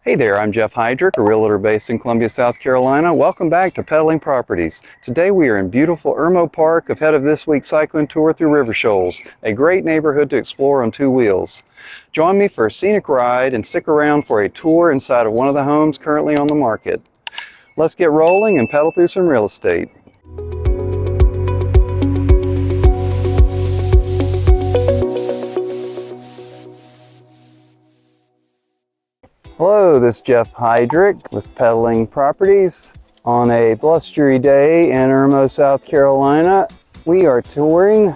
Hey there, I'm Jeff Hydrick, a realtor based in Columbia, South Carolina. Welcome back to Peddling Properties. Today we are in beautiful Irmo Park ahead of this week's cycling tour through River Shoals, a great neighborhood to explore on two wheels. Join me for a scenic ride and stick around for a tour inside of one of the homes currently on the market. Let's get rolling and pedal through some real estate. Hello, this is Jeff Hydrick with Peddling Properties. On a blustery day in Irmo, South Carolina, we are touring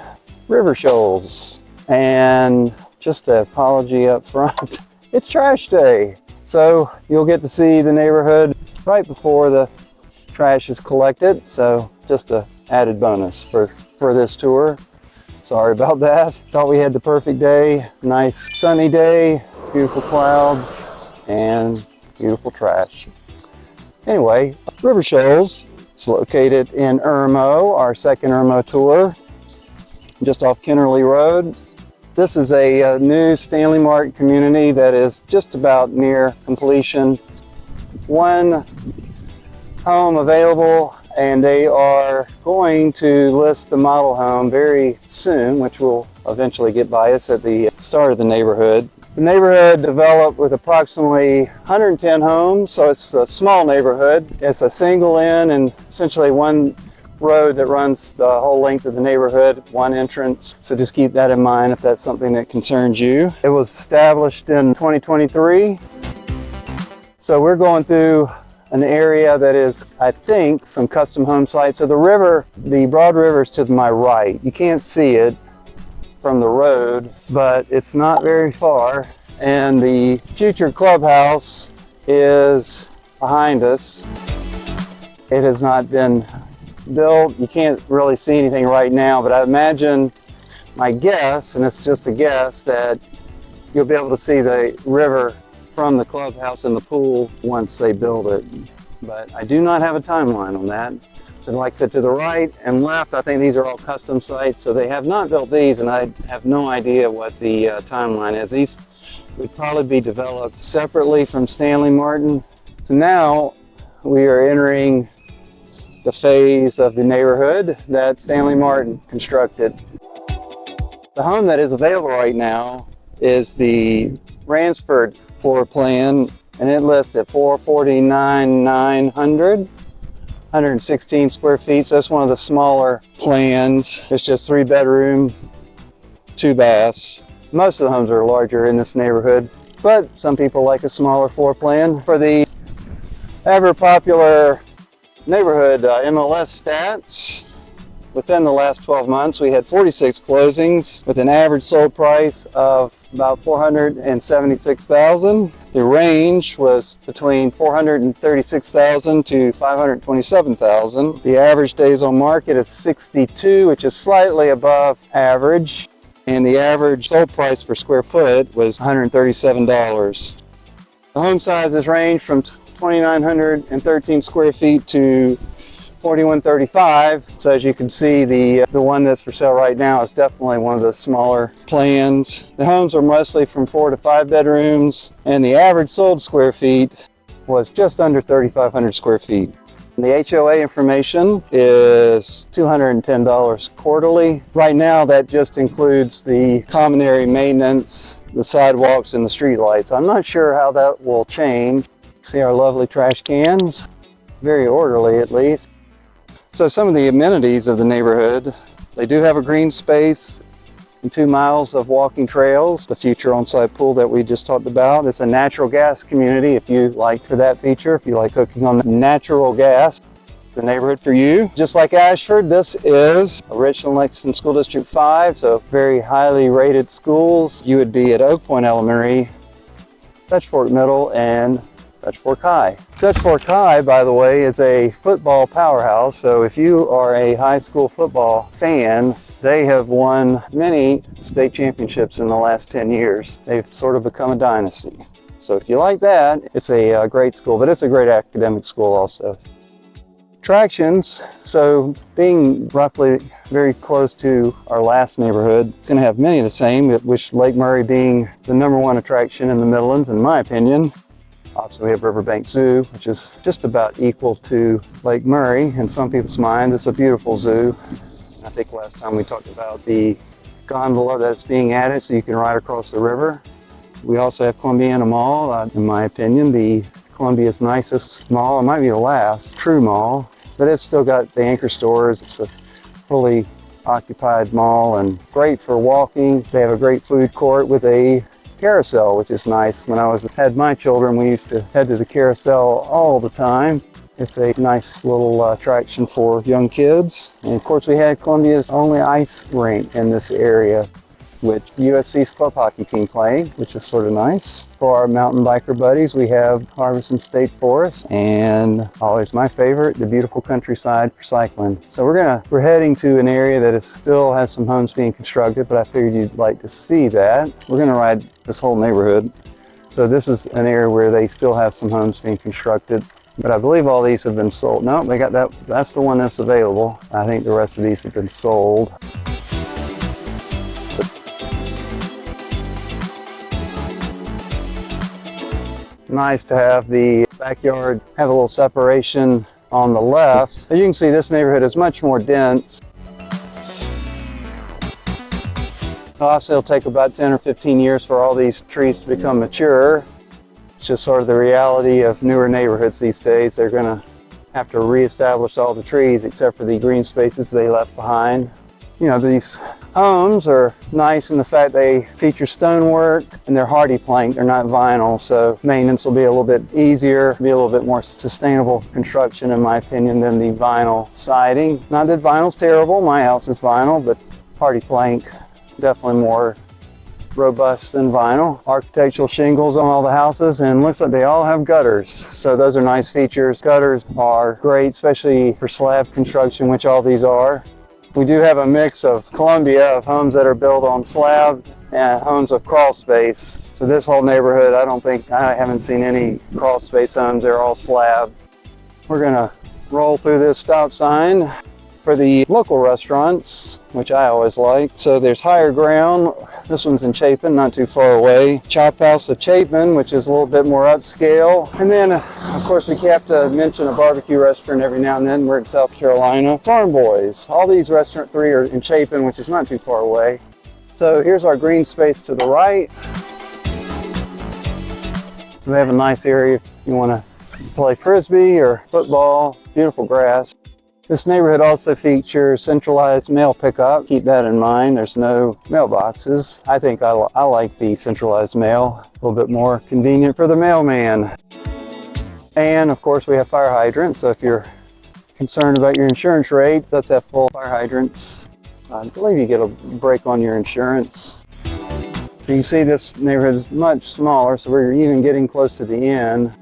River Shoals. And just an apology up front, it's trash day. So you'll get to see the neighborhood right before the trash is collected. So just an added bonus for this tour. Sorry about that. Thought we had the perfect day. Nice sunny day, beautiful clouds, and beautiful trash. Anyway, River Shoals is located in Irmo, our second Irmo tour, just off Kennerly Road. This is a new Stanley Martin community that is just about near completion. One home available, and they are going to list the model home very soon, which will eventually get by us at the start of the neighborhood. The neighborhood developed with approximately 110 homes, so it's a small neighborhood. It's a single in and essentially one road that runs the whole length of the neighborhood, one entrance. So just keep that in mind if that's something that concerns you. It was established in 2023. So we're going through an area that is, I think, some custom home sites. So the river, the Broad River is to my right. You can't see it from the road, but it's not very far, and the future clubhouse is behind us. It has not been built. You can't really see anything right now, but I imagine, my guess, and it's just a guess, that you'll be able to see the river from the clubhouse and the pool once they build it, but I do not have a timeline on that. So like I said, to the right and left, I think these are all custom sites. So they have not built these, and I have no idea what the timeline is. These would probably be developed separately from Stanley Martin. So now we are entering the phase of the neighborhood that Stanley Martin constructed. The home that is available right now is the Ransford floor plan, and it lists at $449,900. 116 square feet, so that's one of the smaller plans. It's just 3 bedroom, 2 baths. Most of the homes are larger in this neighborhood, but some people like a smaller floor plan. For the ever popular neighborhood MLS stats, within the last 12 months, we had 46 closings with an average sold price of about $476,000. The range was between $436,000 to $527,000. The average days on market is 62, which is slightly above average. And the average sold price per square foot was $137. The home sizes range from 2,913 square feet to 4135. So as you can see, the one that's for sale right now is definitely one of the smaller plans. The homes are mostly from 4 to 5 bedrooms, and the average sold square feet was just under 3,500 square feet. And the HOA information is $210 quarterly. Right now, that just includes the common area maintenance, the sidewalks, and the street lights. I'm not sure how that will change. See our lovely trash cans, very orderly at least. So some of the amenities of the neighborhood, they do have a green space and 2 miles of walking trails. The future on-site pool that we just talked about. It's a natural gas community if you like for that feature, if you like hooking on natural gas. The neighborhood for you. Just like Ashford, this is a Richland Lexington School District 5, so very highly rated schools. You would be at Oak Point Elementary, Dutch Fork Middle, and Dutch Fork High. Dutch Fork High, by the way, is a football powerhouse, so if you are a high school football fan, they have won many state championships in the last 10 years. They've sort of become a dynasty. So if you like that, it's a great school, but it's a great academic school also. Attractions, so being roughly very close to our last neighborhood, going to have many of the same, which Lake Murray being the #1 attraction in the Midlands, in my opinion. Obviously we have Riverbank Zoo, which is just about equal to Lake Murray in some people's minds. It's a beautiful zoo. I think last time we talked about the gondola that's being added so you can ride across the river. We also have Columbiana Mall. In my opinion, the Columbia's nicest mall. It might be the last true mall, but it's still got the anchor stores. It's a fully occupied mall and great for walking. They have a great food court with a carousel, which is nice. When I had my children, we used to head to the carousel all the time. It's a nice little attraction for young kids. And of course, we had Columbia's only ice rink in this area, with USC's club hockey team playing, which is sort of nice. For our mountain biker buddies, we have Harveston State Forest, and always my favorite, the beautiful countryside for cycling. So we're heading to an area that still has some homes being constructed, but I figured you'd like to see that. We're gonna ride this whole neighborhood. So this is an area where they still have some homes being constructed, but I believe all these have been sold. No, they got that. That's the one that's available. I think the rest of these have been sold. Nice to have the backyard have a little separation on the left. As you can see, this neighborhood is much more dense. Obviously, it'll take about 10 or 15 years for all these trees to become mature. It's just sort of the reality of newer neighborhoods these days. They're going to have to reestablish all the trees except for the green spaces they left behind. You know, these homes are nice in the fact they feature stonework and they're hardy plank, they're not vinyl, so maintenance will be a little bit easier, be a little bit more sustainable construction in my opinion than the vinyl siding. Not that vinyl's terrible, my house is vinyl, but hardy plank definitely more robust than vinyl. Architectural shingles on all the houses, and looks like they all have gutters, so those are nice features. Gutters are great, especially for slab construction, which all these are. We do have a mix of Columbia, of homes that are built on slab and homes of crawl space. So this whole neighborhood, I haven't seen any crawl space homes, they're all slab. We're gonna roll through this stop sign for the local restaurants, which I always like. So there's Higher Ground, this one's in Chapin, not too far away. Chop House of Chapin, which is a little bit more upscale. And then, of course, we have to mention a barbecue restaurant every now and then. We're in South Carolina. Farm Boys. All these restaurant three are in Chapin, which is not too far away. So here's our green space to the right. So they have a nice area if you want to play frisbee or football. Beautiful grass. This neighborhood also features centralized mail pickup. Keep that in mind. There's no mailboxes. I think I like the centralized mail. A little bit more convenient for the mailman. And of course we have fire hydrants. So if you're concerned about your insurance rate, let's have full fire hydrants. I believe you get a break on your insurance. So you can see this neighborhood is much smaller, so we're even getting close to the end.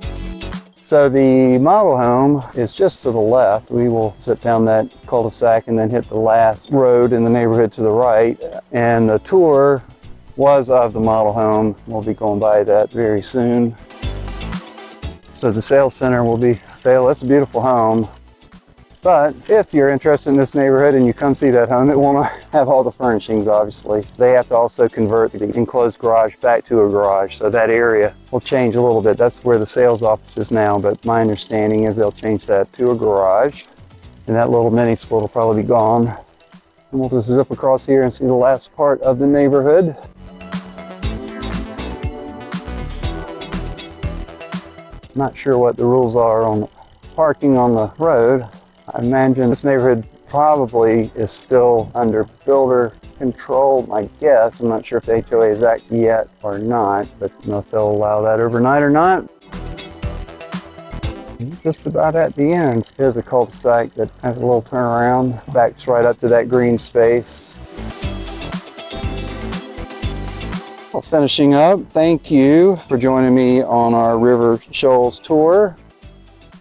So the model home is just to the left. We will zip down that cul-de-sac and then hit the last road in the neighborhood to the right. And the tour was of the model home. We'll be going by that very soon. So the sales center will be available. It's a beautiful home. But if you're interested in this neighborhood and you come see that home, it won't have all the furnishings, obviously. They have to also convert the enclosed garage back to a garage, so that area will change a little bit. That's where the sales office is now, but my understanding is they'll change that to a garage. And that little mini split will probably be gone. And we'll just zip across here and see the last part of the neighborhood. Not sure what the rules are on parking on the road. I imagine this neighborhood probably is still under builder control, my guess. I'm not sure if the HOA is active yet or not, but I don't know if they'll allow that overnight or not. Just about at the end, here's a cul-de-sac that has a little turnaround, backs right up to that green space. Well, finishing up, thank you for joining me on our River Shoals tour.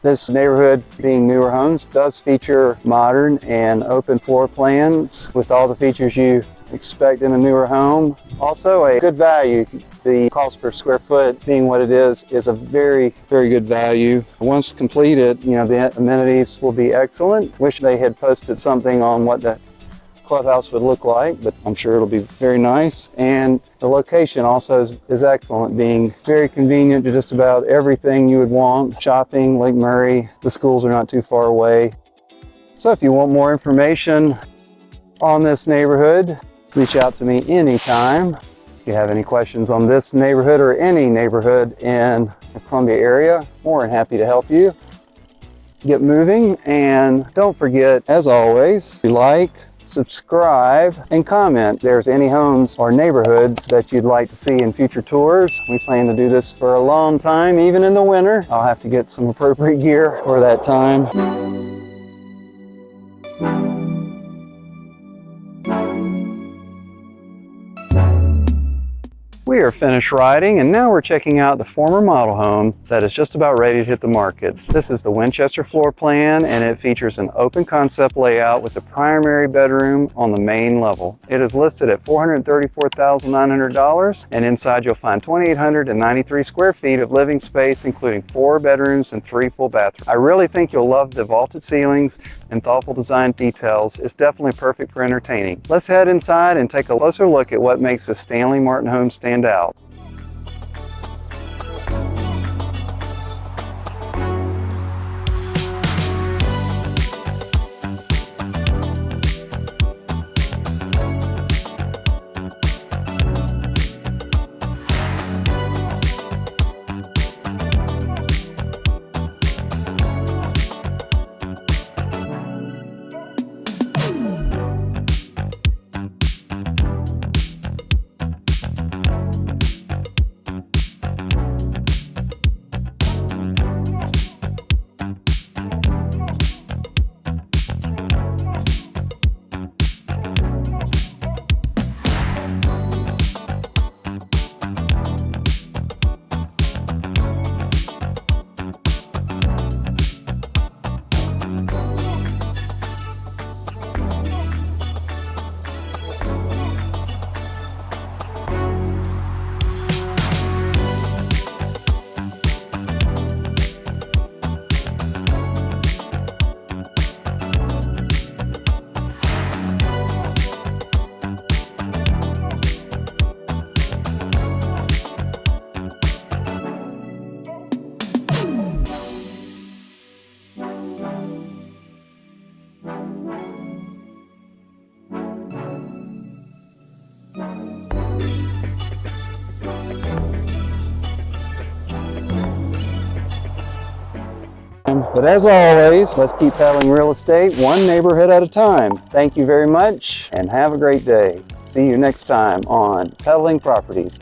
This neighborhood, being newer homes, does feature modern and open floor plans with all the features you expect in a newer home. Also a good value. The cost per square foot being what it is a very, very good value. Once completed, you know, the amenities will be excellent. Wish they had posted something on what the clubhouse would look like, but I'm sure it'll be very nice. And the location also is excellent, being very convenient to just about everything you would want. Shopping, Lake Murray, the schools are not too far away. So if you want more information on this neighborhood, reach out to me anytime. If you have any questions on this neighborhood or any neighborhood in the Columbia area, more than happy to help you get moving. And don't forget, as always, to like, subscribe, and comment if there's any homes or neighborhoods that you'd like to see in future tours. We plan to do this for a long time, even in the winter. I'll have to get some appropriate gear for that time. We are finished riding, and now we're checking out the former model home that is just about ready to hit the market. This is the Winchester floor plan, and it features an open concept layout with the primary bedroom on the main level. It is listed at $434,900, and inside you'll find 2,893 square feet of living space, including 4 bedrooms and 3 full bathrooms. I really think you'll love the vaulted ceilings and thoughtful design details. It's definitely perfect for entertaining. Let's head inside and take a closer look at what makes the Stanley Martin home stand out. But as always, let's keep peddling real estate one neighborhood at a time. Thank you very much and have a great day. See you next time on Peddling Properties.